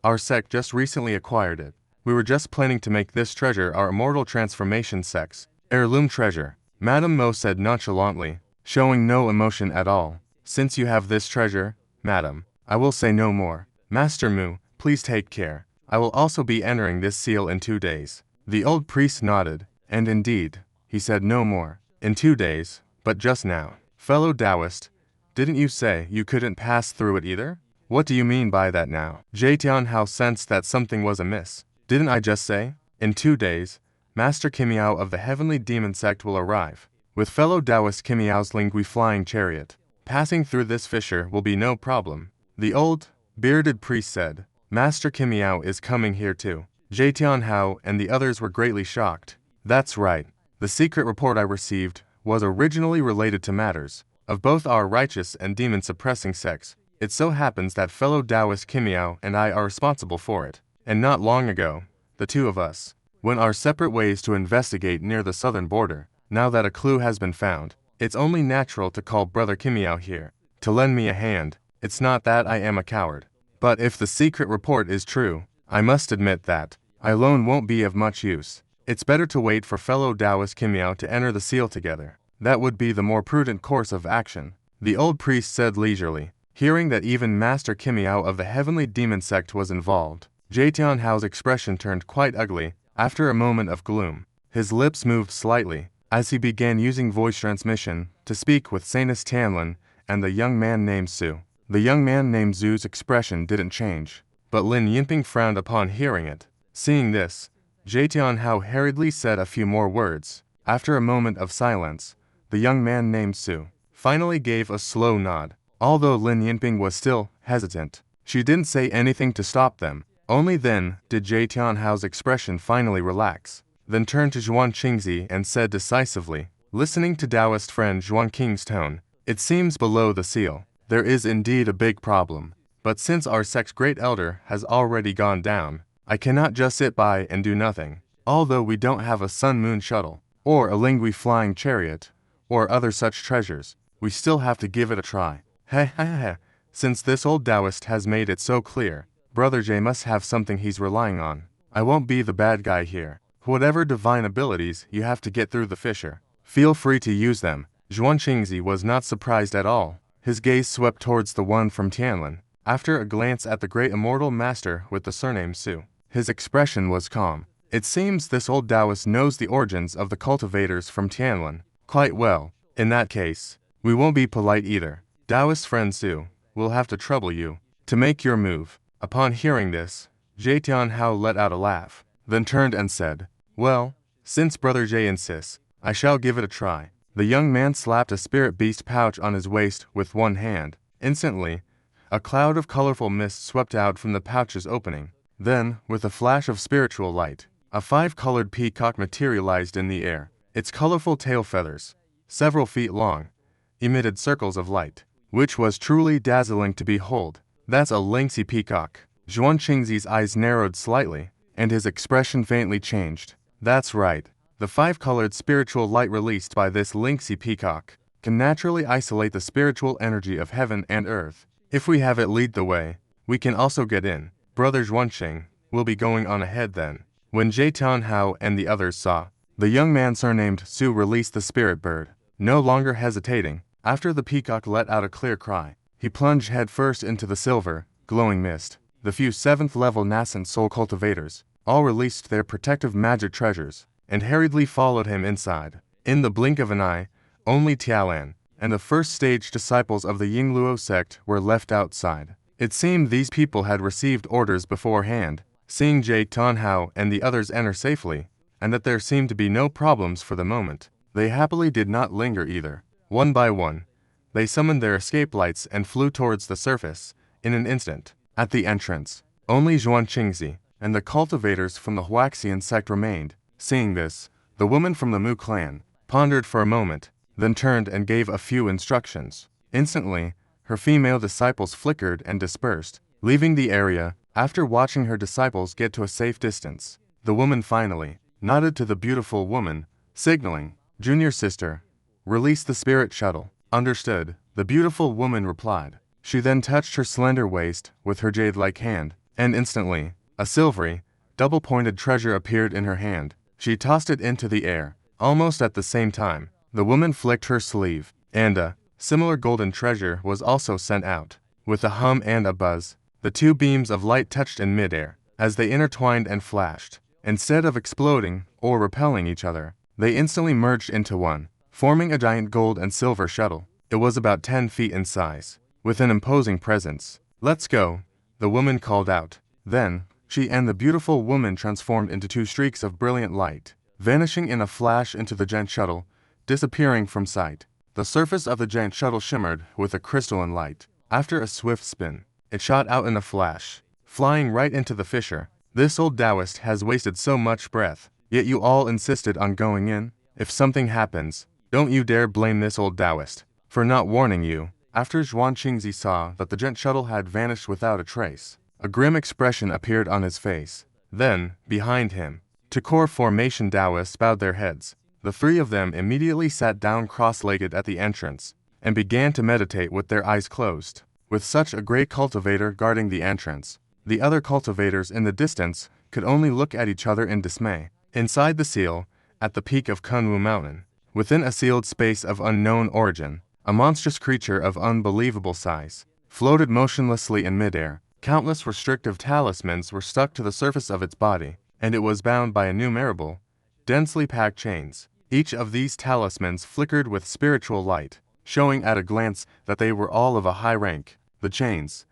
Our sect just recently acquired it. We were just planning to make this treasure our immortal transformation sect's heirloom treasure. Madame Mo said nonchalantly, showing no emotion at all. Since you have this treasure, madam, I will say no more. Master Mu, please take care. I will also be entering this seal in 2 days. The old priest nodded, and indeed, he said no more. In 2 days, but just now. Fellow Taoist, didn't you say you couldn't pass through it either? What do you mean by that now? Jie Tianhao sensed that something was amiss. Didn't I just say? In 2 days, Master Qimiao of the Heavenly Demon Sect will arrive, with fellow Taoist Qimiao's Lingui flying chariot. Passing through this fissure will be no problem. The old, bearded priest said. Master Qimiao is coming here too. Jie Tianhao and the others were greatly shocked. That's right. The secret report I received was originally related to matters of both our righteous and demon-suppressing sects. It so happens that fellow Taoist Qimiao and I are responsible for it. And not long ago, the two of us went our separate ways to investigate near the southern border. Now that a clue has been found, it's only natural to call Brother Qimiao here to lend me a hand. It's not that I am a coward. But if the secret report is true, I must admit that I alone won't be of much use. It's better to wait for fellow Taoist Qimiao to enter the seal together. That would be the more prudent course of action, the old priest said leisurely. Hearing that even Master Qimiao of the Heavenly Demon Sect was involved, Jie Tianhao's expression turned quite ugly. After a moment of gloom, his lips moved slightly as he began using voice transmission to speak with Sanus Tianlin and the young man named Su. The young man named Zu's expression didn't change, but Lin Yinping frowned upon hearing it. Seeing this, Jie Tianhao hurriedly said a few more words. After a moment of silence, the young man named Su finally gave a slow nod. Although Lin Yinping was still hesitant, she didn't say anything to stop them. Only then did Jie Tianhao's expression finally relax, then turned to Xuan Qingzi and said decisively, listening to Taoist friend Xuan Qing's tone, it seems below the seal there is indeed a big problem. But since our sect's great elder has already gone down, I cannot just sit by and do nothing. Although we don't have a sun-moon shuttle, or a Lingui flying chariot, or other such treasures, we still have to give it a try. Heh. Since this old Taoist has made it so clear, Brother Jie must have something he's relying on. I won't be the bad guy here. Whatever divine abilities you have to get through the fissure, feel free to use them. Xuan Qingzi was not surprised at all. His gaze swept towards the one from Tianlin. After a glance at the great immortal master with the surname Su, his expression was calm. It seems this old Taoist knows the origins of the cultivators from Tianlin quite well. In that case, we won't be polite either. Taoist friend Su, we'll have to trouble you to make your move. Upon hearing this, Jie Tianhao let out a laugh, then turned and said, well, since Brother Jie insists, I shall give it a try. The young man slapped a spirit beast pouch on his waist with one hand. Instantly, a cloud of colorful mist swept out from the pouch's opening. Then, with a flash of spiritual light, a 5-colored peacock materialized in the air. Its colorful tail feathers, several feet long, emitted circles of light, which was truly dazzling to behold. That's a lynxy peacock. Xuan Qingzi's eyes narrowed slightly, and his expression faintly changed. That's right. The 5-colored spiritual light released by this lynxy peacock can naturally isolate the spiritual energy of heaven and earth. If we have it lead the way, we can also get in. Brother Xuanqing will be going on ahead then. When Jie Tianhao and the others saw the young man surnamed Su release the spirit bird, no longer hesitating, after the peacock let out a clear cry, he plunged headfirst into the silver, glowing mist. The few 7th-level nascent soul cultivators all released their protective magic treasures and hurriedly followed him inside. In the blink of an eye, only Tialan and the first-stage disciples of the Yingluo sect were left outside. It seemed these people had received orders beforehand, seeing Jie Tianhao and the others enter safely, and that there seemed to be no problems for the moment. They happily did not linger either. One by one, they summoned their escape lights and flew towards the surface. In an instant, at the entrance, only Xuan Qingzi and the cultivators from the Huaxian sect remained. Seeing this, the woman from the Mu clan pondered for a moment, then turned and gave a few instructions. Instantly, her female disciples flickered and dispersed, leaving the area. After watching her disciples get to a safe distance, the woman finally nodded to the beautiful woman, signaling, "Junior sister, release the spirit shuttle." "Understood," the beautiful woman replied. She then touched her slender waist with her jade-like hand, and instantly, a silvery, double-pointed treasure appeared in her hand. She tossed it into the air. Almost at the same time, the woman flicked her sleeve, and a similar golden treasure was also sent out. With a hum and a buzz, the two beams of light touched in midair. as they intertwined and flashed. Instead of exploding or repelling each other, they instantly merged into one, forming a giant gold and silver shuttle. It was about 10 feet in size, with an imposing presence. "Let's go," the woman called out. Then, she and the beautiful woman transformed into 2 streaks of brilliant light, vanishing in a flash into the giant shuttle, disappearing from sight. The surface of the giant shuttle shimmered with a crystalline light. After a swift spin, it shot out in a flash, flying right into the fissure. "This old Taoist has wasted so much breath, yet you all insisted on going in. If something happens, don't you dare blame this old Taoist for not warning you." After Xuan Qingzi saw that the giant shuttle had vanished without a trace, a grim expression appeared on his face. Then, behind him, 2 core formation Taoists bowed their heads. The 3 of them immediately sat down cross-legged at the entrance and began to meditate with their eyes closed. With such a great cultivator guarding the entrance, the other cultivators in the distance could only look at each other in dismay. Inside the seal, at the peak of Kunwu Mountain, within a sealed space of unknown origin, a monstrous creature of unbelievable size floated motionlessly in midair. Countless restrictive talismans were stuck to the surface of its body, and it was bound by innumerable, densely packed chains. Each of these talismans flickered with spiritual light, showing at a glance that they were all of a high rank. The chains,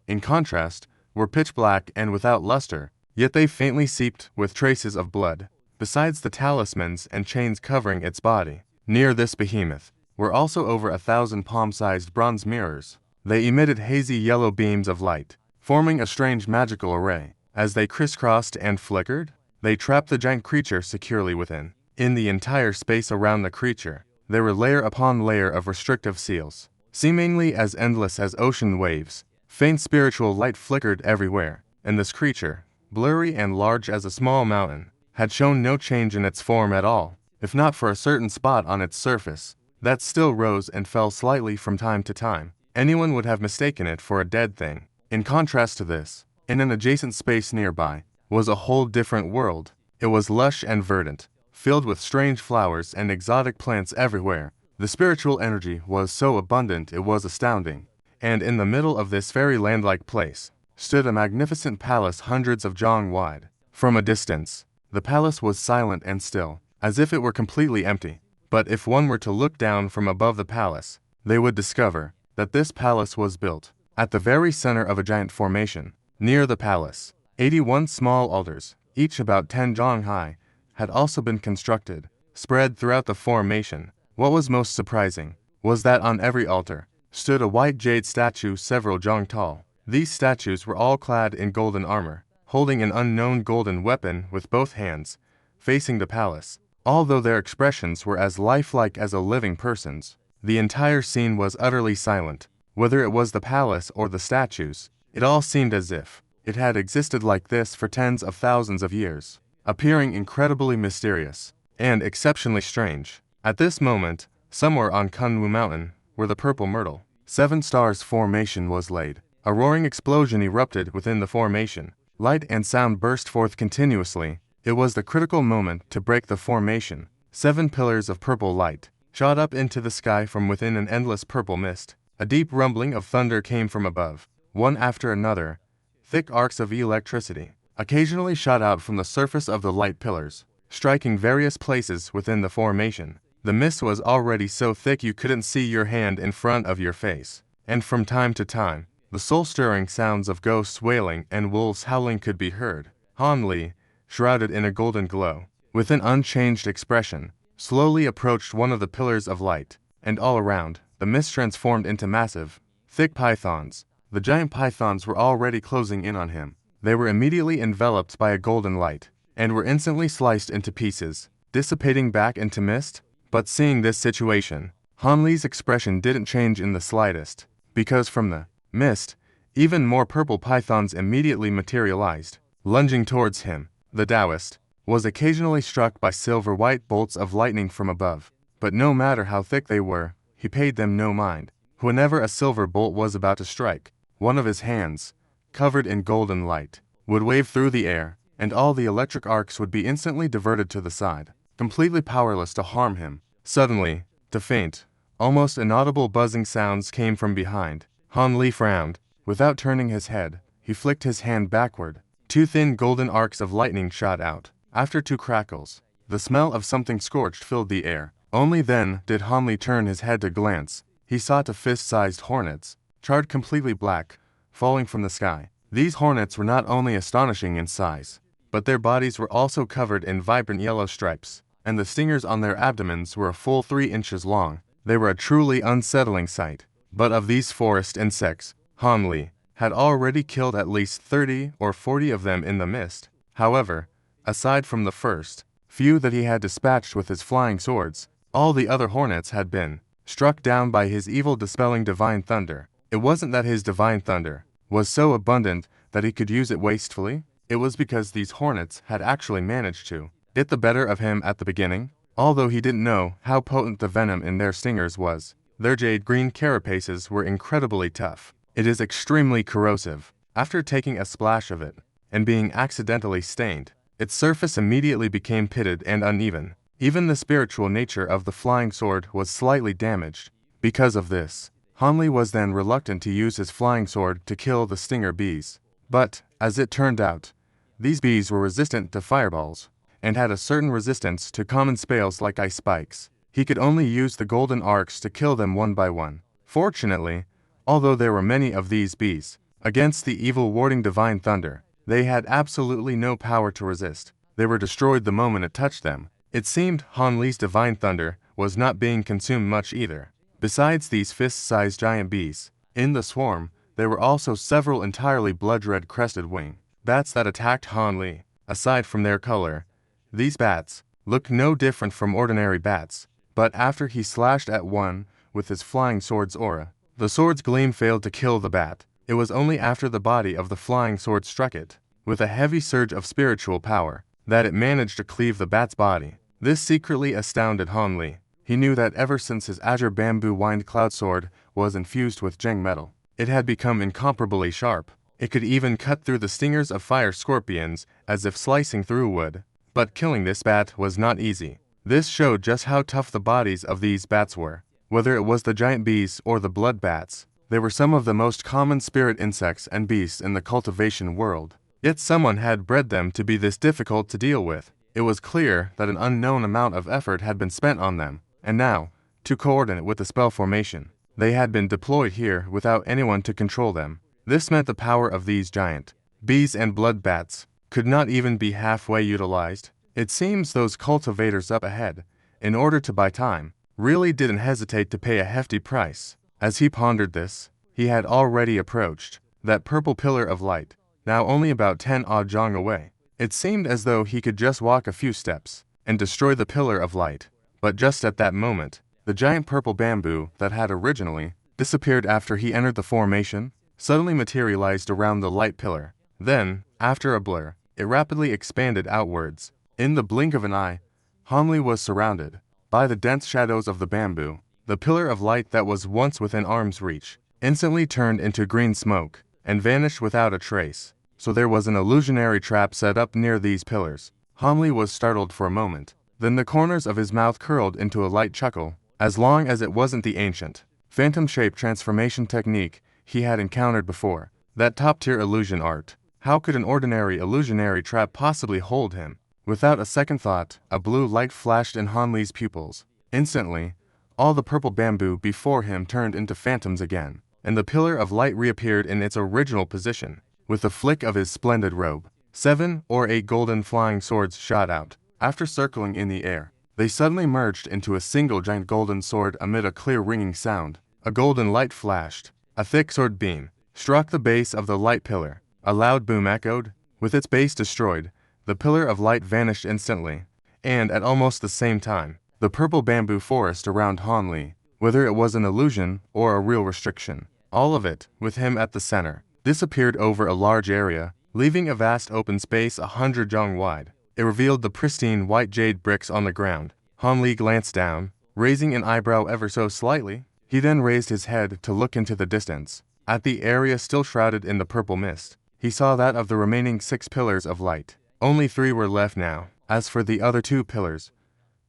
in contrast, were pitch black and without luster, yet they faintly seeped with traces of blood. Besides the talismans and chains covering its body, near this behemoth were also over 1,000 palm-sized bronze mirrors. They emitted hazy yellow beams of light, forming a strange magical array. As they crisscrossed and flickered, they trapped the giant creature securely within. In the entire space around the creature, there were layer upon layer of restrictive seals, seemingly as endless as ocean waves. Faint spiritual light flickered everywhere, and this creature, blurry and large as a small mountain, had shown no change in its form at all, if not for a certain spot on its surface that still rose and fell slightly from time to time. Anyone would have mistaken it for a dead thing. In contrast to this, in an adjacent space nearby, was a whole different world. It was lush and verdant, filled with strange flowers and exotic plants everywhere. The spiritual energy was so abundant it was astounding. And in the middle of this fairyland-like place stood a magnificent palace hundreds of zhang wide. From a distance, the palace was silent and still, as if it were completely empty. But if one were to look down from above the palace, they would discover that this palace was built at the very center of a giant formation. Near the palace, 81 small altars, each about 10 zhang high, had also been constructed, spread throughout the formation. What was most surprising was that on every altar stood a white jade statue several zhang tall. These statues were all clad in golden armor, holding an unknown golden weapon with both hands, facing the palace. Although their expressions were as lifelike as a living person's, the entire scene was utterly silent. Whether it was the palace or the statues, it all seemed as if it had existed like this for tens of thousands of years, appearing incredibly mysterious and exceptionally strange. At this moment, somewhere on Kunwu Mountain, where the purple myrtle 7 stars formation was laid, a roaring explosion erupted within the formation. Light and sound burst forth continuously. It was the critical moment to break the formation. 7 pillars of purple light shot up into the sky from within an endless purple mist. A deep rumbling of thunder came from above. One after another, thick arcs of electricity occasionally shot out from the surface of the light pillars, striking various places within the formation. The mist was already so thick you couldn't see your hand in front of your face, and from time to time, the soul-stirring sounds of ghosts wailing and wolves howling could be heard. Han Li, shrouded in a golden glow, with an unchanged expression, slowly approached one of the pillars of light, and all around, the mist transformed into massive, thick pythons. The giant pythons were already closing in on him. They were immediately enveloped by a golden light, and were instantly sliced into pieces, dissipating back into mist. But seeing this situation, Han Li's expression didn't change in the slightest, because from the mist, even more purple pythons immediately materialized, lunging towards him. The Taoist was occasionally struck by silver-white bolts of lightning from above, but no matter how thick they were, he paid them no mind. Whenever a silver bolt was about to strike, one of his hands, covered in golden light, would wave through the air, and all the electric arcs would be instantly diverted to the side, completely powerless to harm him. Suddenly, the faint, almost inaudible buzzing sounds came from behind. Han Li frowned. Without turning his head, he flicked his hand backward. 2 thin golden arcs of lightning shot out. After 2 crackles, the smell of something scorched filled the air. Only then did Han Li turn his head to glance. He saw 2 fist-sized hornets, charred completely black, falling from the sky. These hornets were not only astonishing in size, but their bodies were also covered in vibrant yellow stripes, and the stingers on their abdomens were a full 3 inches long. They were a truly unsettling sight. But of these forest insects, Han Li had already killed at least 30 or 40 of them in the mist. However, aside from the first few that he had dispatched with his flying swords, all the other hornets had been struck down by his evil-dispelling divine thunder. It wasn't that his divine thunder was so abundant that he could use it wastefully. It was because these hornets had actually managed to get the better of him at the beginning. Although he didn't know how potent the venom in their stingers was, their jade-green carapaces were incredibly tough. It is extremely corrosive. After taking a splash of it and being accidentally stained, its surface immediately became pitted and uneven. Even the spiritual nature of the flying sword was slightly damaged. Because of this, Han Li was then reluctant to use his flying sword to kill the stinger bees. But, as it turned out, these bees were resistant to fireballs, and had a certain resistance to common spells like ice spikes. He could only use the golden arcs to kill them one by one. Fortunately, although there were many of these bees, against the evil warding divine thunder, they had absolutely no power to resist. They were destroyed the moment it touched them. It seemed Han Li's divine thunder was not being consumed much either. Besides these fist-sized giant bees, in the swarm, there were also several entirely blood-red crested wing bats that attacked Han Li. Aside from their color, these bats looked no different from ordinary bats, but after he slashed at one with his flying sword's aura, the sword's gleam failed to kill the bat. It was only after the body of the flying sword struck it, with a heavy surge of spiritual power, that it managed to cleave the bat's body. This secretly astounded Han Li. He knew that ever since his azure bamboo wind cloud sword was infused with Zheng metal, it had become incomparably sharp. It could even cut through the stingers of fire scorpions as if slicing through wood. But killing this bat was not easy. This showed just how tough the bodies of these bats were. Whether it was the giant bees or the blood bats, they were some of the most common spirit insects and beasts in the cultivation world. Yet someone had bred them to be this difficult to deal with. It was clear that an unknown amount of effort had been spent on them, and now, to coordinate with the spell formation, they had been deployed here without anyone to control them. This meant the power of these giant bees and blood bats could not even be halfway utilized. It seems those cultivators up ahead, in order to buy time, really didn't hesitate to pay a hefty price. As he pondered this, he had already approached that purple pillar of light, now only about 10 odd zhang away. It seemed as though he could just walk a few steps and destroy the pillar of light. But just at that moment, the giant purple bamboo that had originally disappeared after he entered the formation suddenly materialized around the light pillar. Then, after a blur, it rapidly expanded outwards. In the blink of an eye, Han Li was surrounded by the dense shadows of the bamboo. The pillar of light that was once within arm's reach instantly turned into green smoke and vanished without a trace. So there was an illusionary trap set up near these pillars. Han Li was startled for a moment. Then the corners of his mouth curled into a light chuckle. As long as it wasn't the ancient, phantom-shape transformation technique he had encountered before, that top-tier illusion art, how could an ordinary illusionary trap possibly hold him? Without a second thought, a blue light flashed in Han Li's pupils. Instantly, all the purple bamboo before him turned into phantoms again, and the pillar of light reappeared in its original position. With a flick of his splendid robe, 7 or 8 golden flying swords shot out. After circling in the air, they suddenly merged into a single giant golden sword amid a clear ringing sound. A golden light flashed. A thick sword beam struck the base of the light pillar. A loud boom echoed. With its base destroyed, the pillar of light vanished instantly, and at almost the same time, the purple bamboo forest around Han Li, whether it was an illusion or a real restriction, all of it, with him at the center, disappeared over a large area, leaving a vast open space 100 zhang wide. It revealed the pristine white jade bricks on the ground. Han Li glanced down, raising an eyebrow ever so slightly. He then raised his head to look into the distance. At the area still shrouded in the purple mist, he saw that of the remaining 6 pillars of light, only 3 were left now. As for the other 2 pillars,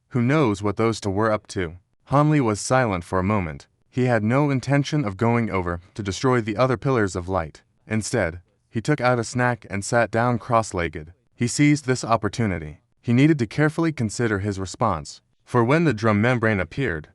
who knows what those 2 were up to? Han Li was silent for a moment. He had no intention of going over to destroy the other pillars of light. Instead, he took out a snack and sat down cross-legged. He seized this opportunity. He needed to carefully consider his response, for when the drum membrane appeared,